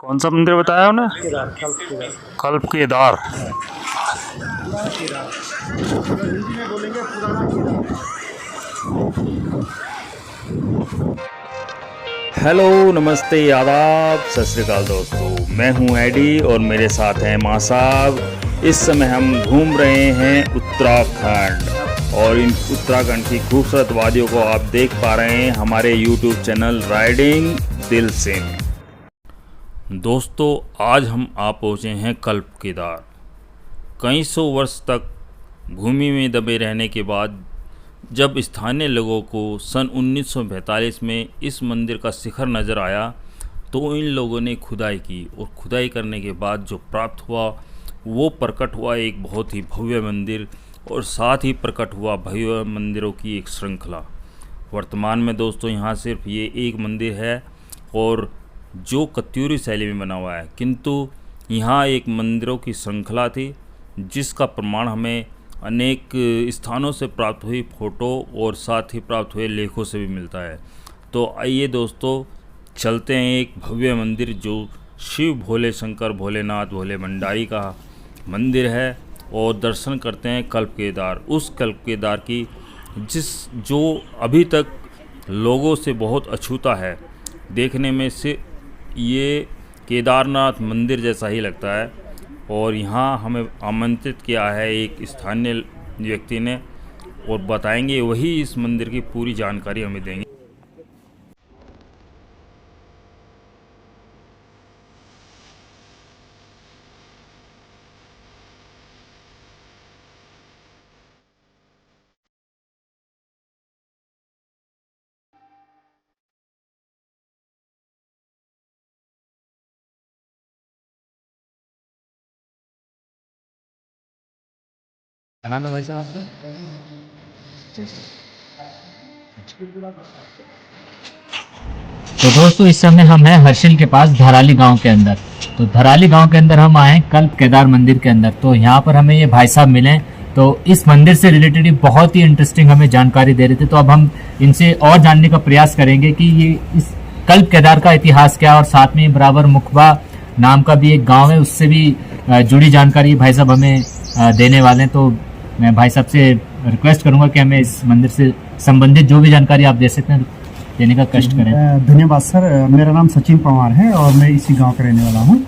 कौन सा मंदिर बताया उन्हें? कल्प केदार। हेलो, नमस्ते, आदाब, सत श्री अकाल दोस्तों। मैं हूं एडी और मेरे साथ हैं मां साहब। इस समय हम घूम रहे हैं उत्तराखंड और इन उत्तराखंड की खूबसूरत वादियों को आप देख पा रहे हैं हमारे YouTube चैनल राइडिंग दिल से। दोस्तों, आज हम आ पहुँचे हैं कल्प केदार। कई सौ वर्ष तक भूमि में दबे रहने के बाद जब स्थानीय लोगों को सन 1945 में इस मंदिर का शिखर नज़र आया तो इन लोगों ने खुदाई की और खुदाई करने के बाद जो प्राप्त हुआ वो प्रकट हुआ एक बहुत ही भव्य मंदिर और साथ ही प्रकट हुआ भव्य मंदिरों की एक श्रृंखला। वर्तमान में दोस्तों यहाँ सिर्फ ये एक मंदिर है और जो कत्यूरी शैली में बना हुआ है, किंतु यहाँ एक मंदिरों की श्रृंखला थी जिसका प्रमाण हमें अनेक स्थानों से प्राप्त हुई फ़ोटो और साथ ही प्राप्त हुए लेखों से भी मिलता है। तो आइए दोस्तों, चलते हैं एक भव्य मंदिर जो शिव भोले शंकर भोलेनाथ भोले भंडारी का मंदिर है और दर्शन करते हैं कल्प केदार। उस कल्प केदार की जो अभी तक लोगों से बहुत अछूता है। देखने में से ये केदारनाथ मंदिर जैसा ही लगता है और यहाँ हमें आमंत्रित किया है एक स्थानीय व्यक्ति ने और बताएंगे वही इस मंदिर की पूरी जानकारी हमें देंगे। नाम है भाई साहब आपका? तो दोस्तों, इस समय हम हैं हर्षिल के पास धराली गांव के अंदर। तो धराली गांव के अंदर हम आए कल्प केदार मंदिर के अंदर। तो यहाँ पर हमें ये भाई साहब मिले तो इस मंदिर से रिलेटेड बहुत ही इंटरेस्टिंग हमें जानकारी दे रहे थे। तो अब हम इनसे और जानने का प्रयास करेंगे कि ये इस कल्प केदार का इतिहास क्या है और साथ में बराबर मुखबा नाम का भी एक गाँव है, उससे भी जुड़ी जानकारी भाई साहब हमें देने वाले हैं। तो मैं भाई साहब से रिक्वेस्ट करूंगा कि हमें इस मंदिर से संबंधित जो भी जानकारी आप दे सकते हैं देने का कष्ट करें। धन्यवाद सर। मेरा नाम सचिन पंवार है और मैं इसी गांव का रहने वाला हूं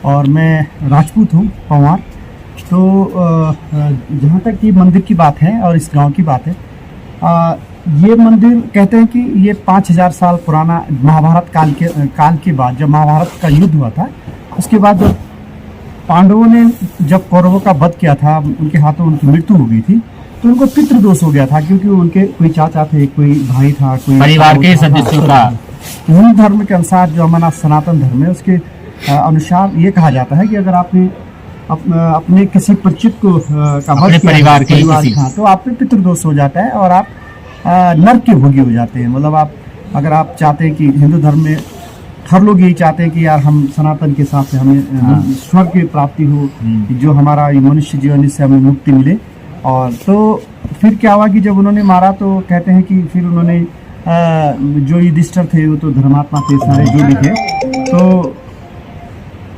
और मैं राजपूत हूं पंवार। तो जहां तक ये मंदिर की बात है और इस गांव की बात है, ये मंदिर कहते हैं कि ये 5000 साल पुराना महाभारत काल के बाद, जब महाभारत का युद्ध हुआ था उसके बाद जब पांडवों ने जब कौरवों का वध किया था, उनके हाथों उनकी मृत्यु हो गई थी, तो उनको पितृदोष हो गया था क्योंकि उनके कोई चाचा थे, कोई भाई था, कोई परिवार के सदस्यों का। हिंदू धर्म के अनुसार जो हमारा सनातन धर्म है उसके अनुसार ये कहा जाता है कि अगर आपने अपने किसी परिचित को का वध किया परिवार तो आप पे पितृदोष हो जाता है और आप नरक के भोगी हो जाते हैं। मतलब आप अगर आप चाहते हैं कि हिंदू धर्म में हर लोग यही चाहते हैं कि यार हम सनातन के साथ से हमें स्वर्ग की प्राप्ति हो, जो हमारा मनुष्य जीवन इससे हमें मुक्ति मिले। और तो फिर क्या हुआ कि जब उन्होंने मारा तो कहते हैं कि फिर उन्होंने जो युधिष्ठिर थे वो तो धर्मात्मा थे सारे जो भी थे, तो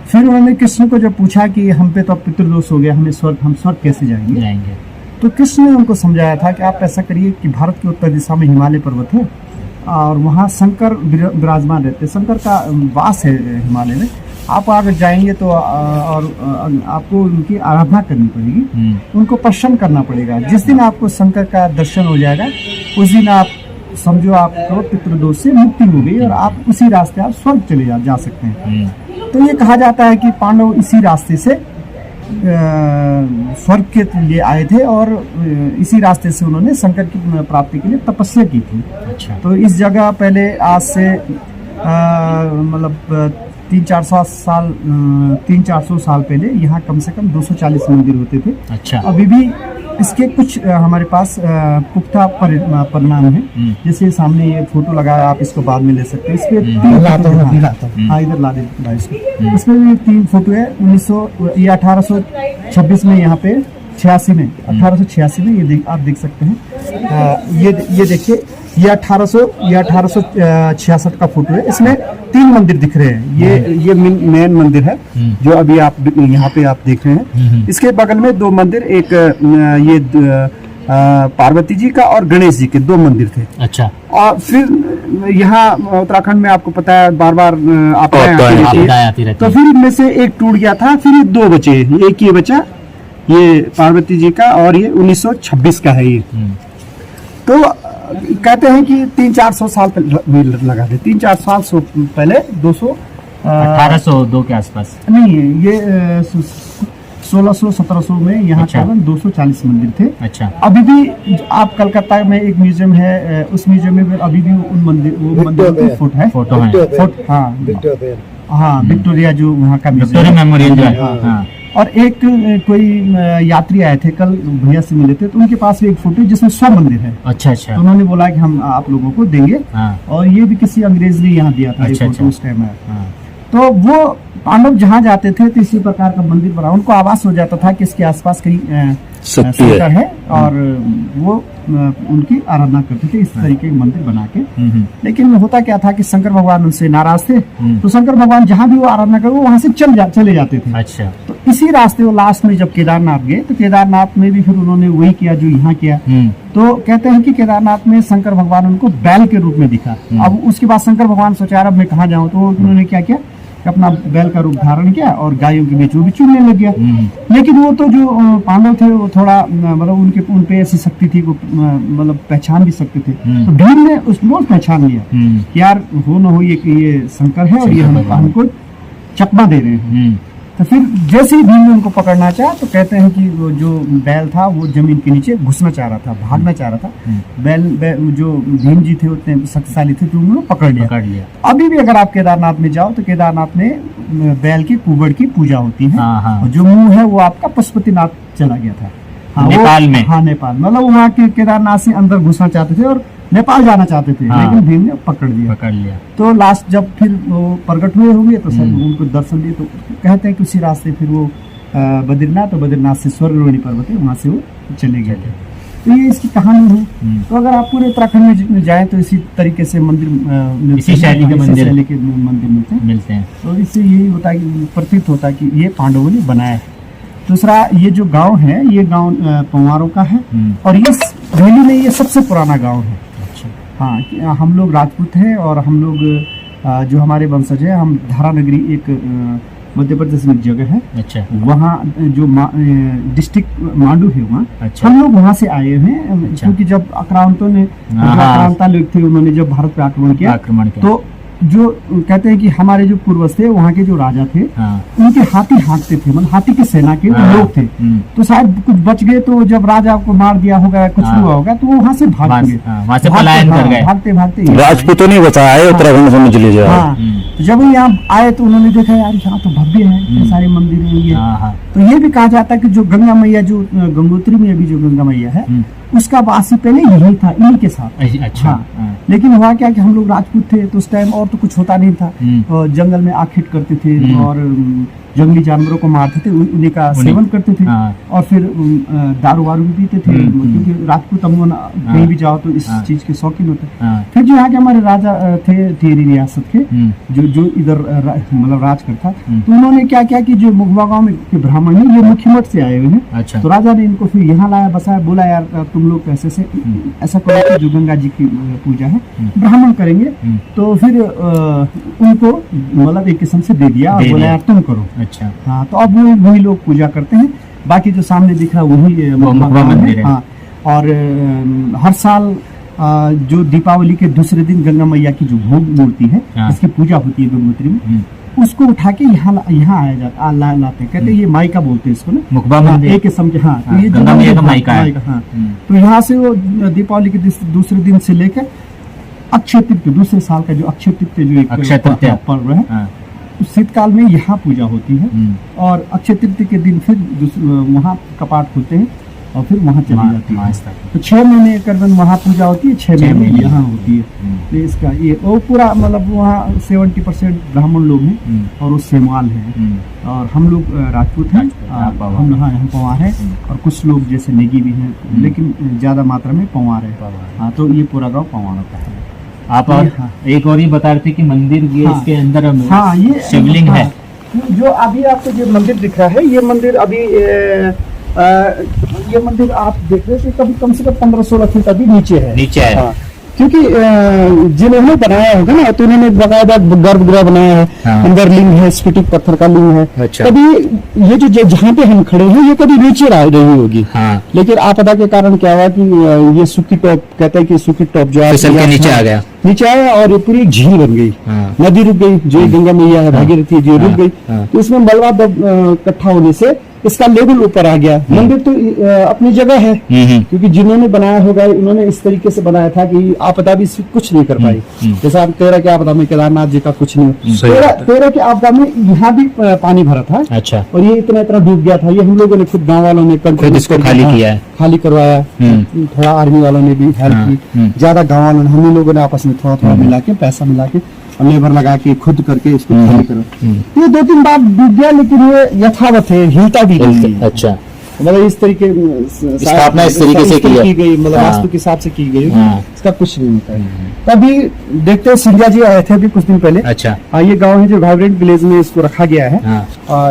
फिर उन्होंने कृष्ण को जब पूछा कि हम पे तो अब पितृदोष हो गया, हम स्वर्ग कैसे जाएंगे। तो कृष्ण ने उनको समझाया था कि आप ऐसा करिए कि भारत के उत्तर दिशा में हिमालय पर्वत है और वहाँ शंकर विराजमान रहते हैं, शंकर का वास है हिमालय में। आप अगर जाएंगे तो और आपको उनकी आराधना करनी पड़ेगी, उनको प्रसन्न करना पड़ेगा। जिस दिन आपको शंकर का दर्शन हो जाएगा उस दिन आप समझो आपको पितृदोष से मुक्ति हो गई और आप उसी रास्ते आप स्वर्ग चले जा सकते हैं। तो ये कहा जाता है कि पांडव इसी रास्ते से स्वर्ग के लिए आए थे और इसी रास्ते से उन्होंने शंकर की प्राप्ति के लिए तपस्या की थी। अच्छा। तो इस जगह पहले आज से मतलब 300-400 साल पहले यहाँ कम से कम 240 मंदिर होते थे। अच्छा। अभी भी इसके कुछ हमारे पास पुख्ता परिणाम है। जैसे सामने ये फोटो लगाया, आप इसको बाद में ले सकते हैं। इसमें इधर ला दे भाई इसको। इसमें भी 3 फोटो है। 1826 में यहाँ पे 1886 में ये आप देख सकते हैं। ये देखिए ये 1866 का फोटो है। इसमें 3 मंदिर दिख रहे हैं। ये मेन मंदिर है जो अभी आप यहाँ पे आप देख रहे हैं। इसके बगल में 2 मंदिर, एक ये पार्वती जी का और गणेश जी के 2 मंदिर थे। अच्छा। और फिर यहाँ उत्तराखंड में आपको पता है बार बार आपदा आती रहती है। तो फिर इनमें से एक टूट गया था, फिर ये 2 बचे, एक ये बचा, ये पार्वती जी का, और ये 1926 का है ये। तो कहते हैं कि 300-400 साल पहले लगा दे, 300-400 पहले 1802 के आसपास नहीं, ये 1600-1700 में यहाँ केवल 240 मंदिर थे। अच्छा। अभी भी आप कलकत्ता में एक म्यूजियम है, उस म्यूजियम में अभी भी उन मंदिरों की फोटो है। हाँ, विक्टोरिया जो वहाँ का विक्टोरिया मेमोरियल। हाँ। और एक कोई यात्री आए थे कल, भैया से मिले थे, तो उनके पास भी एक फोटो जिसमें 100 मंदिर है। अच्छा अच्छा। तो उन्होंने बोला कि हम आप लोगों को देंगे। और ये भी किसी अंग्रेज ने यहाँ दिया था। अच्छा, उस टाइम में तो वो पांडव जहाँ जाते थे तो इसी प्रकार का मंदिर बना, उनको आभास हो जाता था कि इसके आसपास कहीं शंकर है, और वो उनकी आराधना करते थे इस तरीके के मंदिर बना के। लेकिन होता क्या था कि शंकर भगवान उनसे नाराज थे, तो शंकर भगवान जहाँ भी वो आराधना करे वो वहां से चले जाते थे। अच्छा। तो इसी रास्ते वो लास्ट में जब केदारनाथ गए, तो केदारनाथ में भी फिर उन्होंने वही किया जो यहाँ किया। तो कहते हैं कि केदारनाथ में शंकर भगवान उनको बैल के रूप में दिखा। अब उसके बाद शंकर भगवान सोचा अब मैं कहाँ जाऊँ, तो उन्होंने क्या किया, अपना बैल का रूप धारण किया और गायों के बीच वो भी चुनने लग गया। लेकिन वो तो जो पांडव थे वो थोड़ा मतलब उन पे ऐसी शक्ति थी, वो मतलब पहचान भी सकते थे। तो भीम ने उसको पहचान लिया कि यार हो न हो ये शंकर है और ये हमको चकमा दे रहे हैं। तो फिर जैसे ही भीम ने उनको पकड़ना चाहा, तो कहते हैं कि वो जो बैल था वो जमीन के नीचे घुसना चाह रहा था, भागना चाह रहा था। बैल जो भीम जी थे उतने शक्तिशाली थे तो उन्होंने पकड़ लिया। अभी भी अगर आप केदारनाथ में जाओ तो केदारनाथ में बैल की कुबड़ की पूजा होती है। और जो मुंह है वो आपका पशुपतिनाथ चला गया था। नेपाल में। हाँ, नेपाल, मतलब वहाँ के केदारनाथ से अंदर घुसना चाहते थे और नेपाल जाना चाहते थे। लेकिन भीम ने पकड़ लिया। तो लास्ट जब फिर वो प्रकट हुए होंगे तो सब उनको दर्शन दिए। तो कहते हैं कि उसी रास्ते फिर वो बद्रीनाथ से स्वर्गरोहिणी पर्वत है, वहाँ से वो चले गए थे। तो ये इसकी कहानी है। तो अगर आप पूरे उत्तराखंड में जाए तो इसी तरीके से मंदिर, इसी शैली के मंदिर मिलते हैं। तो इससे यही होता है कि प्रतीत होता है कि ये पांडवों ने बनाया है। दूसरा, ये जो गांव है ये गांव पंवारों का है, और ये दिल्ली में ये सबसे पुराना गांव है। हाँ, हम लोग राजपूत हैं और हम लोग जो हमारे वंशज है, हम धारा नगरी एक मध्य प्रदेश में जगह है। अच्छा। वहाँ जो डिस्ट्रिक्ट मांडू है वहाँ। अच्छा। हम लोग वहाँ से आए हैं। अच्छा। क्योंकि जब आक्रांता लोग थे, उन्होंने जब भारत पे आक्रमण किया तो जो कहते हैं कि हमारे जो पूर्वज थे वहाँ के जो राजा थे, उनके हाथी हाँकते थे, मतलब हाथी की सेना के लोग थे। तो शायद कुछ बच गए, तो जब राजा को मार दिया होगा, कुछ हुआ होगा, तो वो वहाँ से भाग गए, वहाँ से पलायन कर गए। भागते राजपूतों ने बताया उत्तराखंड समझ लीजिए। हाँ, जब यहाँ आए तो उन्होंने देखा यार यहाँ तो भव्य है, सारे मंदिर है ये। तो ये भी कहा जाता है कि जो गंगा मैया, जो गंगोत्री में अभी जो गंगा मैया है, उसका वासी पहले यही था, इन्हीं के साथ। अच्छा। हाँ। लेकिन हुआ क्या कि हम लोग राजपूत थे तो उस टाइम और तो कुछ होता नहीं था, और जंगल में आखिट करते थे और जंगली जानवरों को मारते थे, उन्हीं का सेवन करते थे। और फिर दारू वारू भी पीते थे, क्योंकि राजपूत अमूमन कहीं भी जाओ तो इस चीज के शौकीन होते। फिर जो यहाँ के हमारे राजा थे टिहरी रियासत के, जो इधर मतलब राज करता, तो उन्होंने क्या किया कि जो मुगवा गाँव के ब्राह्मण है, ये मुखीमठ से आए हुए हैं। अच्छा। तो राजा ने इनको फिर यहाँ लाया, बसाया, बोला यार तुम लोग कैसे से ऐसा करो कि जो गंगा जी की पूजा है ब्राह्मण करेंगे। तो फिर उनको मतलब एक किस्म से दे दिया और बोला यार तुम करो। अच्छा। हाँ, तो अब वही लोग पूजा करते हैं। बाकी जो सामने दिख रहा है वही मंदिर है। हाँ, और हर साल जो दीपावली के दूसरे दिन गंगा मैया की जो भोग मूर्ति है, इसकी पूजा होती है गंगोत्री में, उसको उठा के यहाँ आया जाता, लाते हैं। कहते हैं ये माइका बोलते हैं इसको ना, मुखबा मंदिर एक किस्म के। हाँ, तो ये गंगा मैया का माइका है। हाँ, तो यहाँ से वो दीपावली के दूसरे दिन से लेकर अक्षय तृतीया, दूसरे साल का जो अक्षय तृतीया, जो एक पर्व है, शीतकाल में यहाँ पूजा होती है। और अक्षय तृतीया के दिन फिर वहाँ कपाट खुलते हैं और फिर वहाँ चली जाती है। मार्च तक। तो 6 महीने करीबन वहाँ पूजा होती है, 6 महीने यहाँ होती है। तो इसका ये और पूरा मतलब वहाँ 70% ब्राह्मण लोग हैं और वो सेमवाल हैं और हम लोग राजपूत हैं। हम यहाँ पवार हैं और कुछ लोग जैसे नेगी भी हैं, लेकिन ज़्यादा मात्रा में पवार है। हाँ, तो ये पूरा गाँव पवार होता है। आप और एक और ये बता रहे थे कि मंदिर ये इसके अंदर हाँ, ये शिवलिंग है। जो अभी आपको जो मंदिर दिख रहा है, ये मंदिर अभी ये मंदिर आप देख रहे थे कभी कम से कम 15-16 फीट अभी नीचे है। हाँ, क्योंकि जिन्होंने बनाया होगा ना, तो उन्होंने बकायदा गर्भगृह बनाया है। हाँ। अंदर लिंग है, स्फटिक पत्थर का लिंग है। अच्छा। कभी ये जो जहाँ पे हम खड़े हैं ये कभी नीचे रही होगी। हाँ। लेकिन आपदा के कारण क्या हुआ कि ये सूखी टॉप, कहते हैं कि सूखी टॉप जो है नीचे आया और ये पूरी झील बन गई। हाँ। नदी रुक गई, जो गंगा मैया है भागीरथी जो रुक गई। तो इसमें मलबा इकट्ठा होने से इसका लेवल ऊपर आ गया। मंदिर तो अपनी जगह है, क्योंकि जिन्होंने बनाया होगा उन्होंने इस तरीके से बनाया था कि आपदा भी कुछ नहीं कर पाई। जैसा 13 के आपदा में केदारनाथ जी का कुछ नहीं, 13 के आपदा में यहाँ भी पानी भरा था। अच्छा। और ये इतना डूब गया था। ये हम लोगों ने खुद गाँव वालों ने खुद इसको खाली करवाया। थोड़ा आर्मी वालों ने भी हेल्प की, ज्यादा गाँव वालों ने, हम लोगों ने आपस में थोड़ा मिला के पैसा मिला के लेबर लगा के खुद करके इसको खाली करो। ये 2-3 बार डूब गया, लेकिन ये यथावत है, हिलता भी नहीं। अच्छा, मतलब इस तरीके स्थापना इस तरीके से की गई, मतलब वास्तु के हिसाब से की गई। इसका कुछ नहीं होता है। तभी देखते हैं, सिंधिया जी आए थे अभी कुछ दिन पहले। अच्छा। ये गांव है जो वाइब्रेंट विलेज में इसको रखा गया है।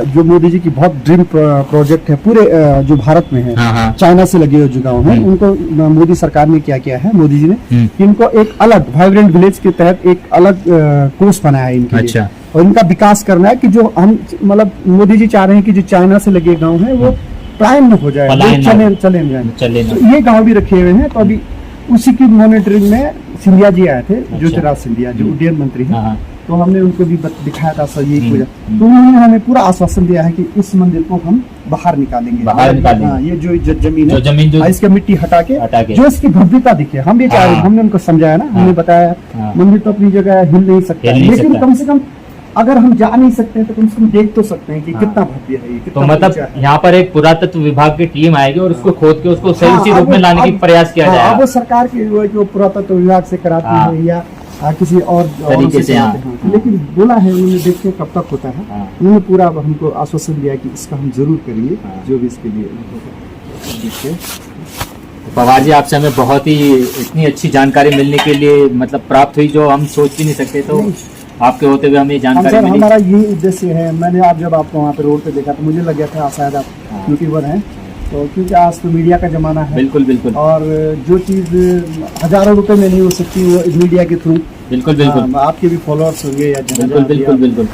जो मोदी जी की बहुत ड्रीम प्रोजेक्ट है पूरे जो भारत में है। चाइना से लगे हुए जो गाँव है, उनको मोदी सरकार ने क्या किया है, मोदी जी ने इनको एक अलग वाइब्रेंट विलेज के तहत एक अलग कोर्स बनाया है इनके लिए। और इनका विकास करना है कि जो हम मतलब मोदी जी चाह रहे हैं कि जो चाइना से लगे गाँव है वो पलायन हो जाए, चले। तो ये गांव भी रखे हुए हैं। तो अभी उसी की मॉनिटरिंग में सिंधिया जी आए थे। अच्छा। ज्योतिराज सिंधिया जो उड्डयन मंत्री हैं। तो हमने उनको भी दिखाया था सर ये पूजा। तो उन्होंने हमें पूरा आश्वासन दिया है कि इस मंदिर को हम बाहर निकालेंगे। हाँ, ये जो जमीन है इसका मिट्टी हटा के जो इसकी भव्यता दिखे। हम भी चाह रहे, हमने उनको समझाया ना, हमने बताया मंदिर तो अपनी जगह हिल नहीं सकता, लेकिन कम से कम अगर हम जा नहीं सकते हैं तो कम से कम देख तो सकते हैं कि कितना भव्य है ये। तो मतलब यहाँ पर एक पुरातत्व विभाग की टीम आएगी और उसको खोद के उसको सही उसी रूप में लाने की प्रयास किया जाएगा। अब वो सरकार की जो पुरातत्व विभाग से कराती है या किसी और तरीके से। लेकिन बोला है उन्होंने, देखते कब तक होता है। उन्होंने पूरा हमको आश्वासन दिया कि इसका हम जरूर करेंगे, जो भी इसके लिए। पवार जी, आपसे हमें बहुत ही इतनी अच्छी जानकारी मिलने के लिए मतलब प्राप्त हुई, जो हम सोच भी नहीं सकते। तो आपके होते हुए हमें जानकारी मिली। हमारा यही उद्देश्य है। मैंने आप जब आपको वहाँ पे रोड पे देखा तो मुझे लग गया था शायद आप यूट्यूबर हैं। तो क्योंकि आज तो मीडिया का जमाना है। बिल्कुल बिल्कुल। और जो चीज़ हजारों रुपए में नहीं हो सकती वो मीडिया के थ्रू। बिल्कुल बिल्कुल। आपके भी फॉलोअर्स होंगे या बिल्कुल बिल्कुल।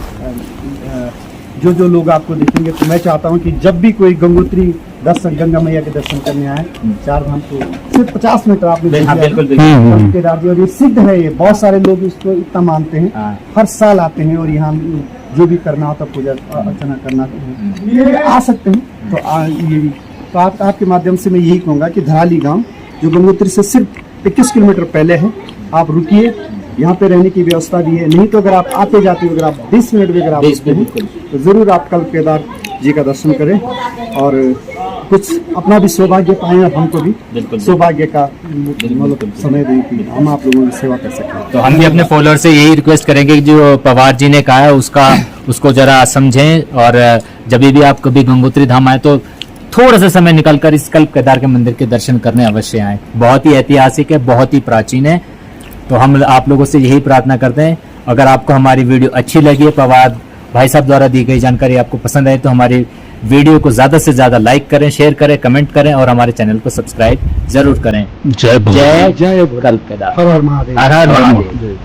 जो लोग आपको देखेंगे, तो मैं चाहता हूँ कि जब भी कोई गंगोत्री दर्शन, गंगा मैया के दर्शन करने आए, 4 धाम को सिर्फ 50 मीटर आपने केदार जी। और ये सिद्ध है, ये बहुत सारे लोग इसको इतना मानते हैं, हर साल आते हैं और यहाँ जो भी करना होता पूजा अर्चना करना आ सकते हैं। तो ये तो आपके माध्यम से मैं यही कहूँगा कि धराली गाँव जो गंगोत्री से सिर्फ 21 किलोमीटर पहले है, आप रुकिए, यहाँ पे रहने की व्यवस्था भी है। नहीं तो अगर आप आते जाते हो, अगर आप 20 मिनट भी अगर आप तो जरूर आप कल केदार जी का दर्शन करें और कुछ अपना भी सौभाग्य पाएं और हमको भी सौभाग्य का मतलब समय दें कि हम आप लोगों की सेवा कर सकें। तो हम भी अपने फॉलोअर से यही रिक्वेस्ट करेंगे कि जो पवार जी ने कहा है उसको जरा समझें, और जब भी आप कभी गंगोत्री धाम आए तो थोड़ा सा समय निकालकर इस कल्प केदार के मंदिर के दर्शन करने अवश्य आए। बहुत ही ऐतिहासिक है, बहुत ही प्राचीन है। तो हम आप लोगों से यही प्रार्थना करते हैं, अगर आपको हमारी वीडियो अच्छी लगी है, पवार भाई साहब द्वारा दी गई जानकारी आपको पसंद आई, तो हमारी वीडियो को ज्यादा से ज्यादा लाइक करें, शेयर करें, कमेंट करें और हमारे चैनल को सब्सक्राइब जरूर करें। जय जय कल्प केदार। हर हर महादेव। हर हर महादेव।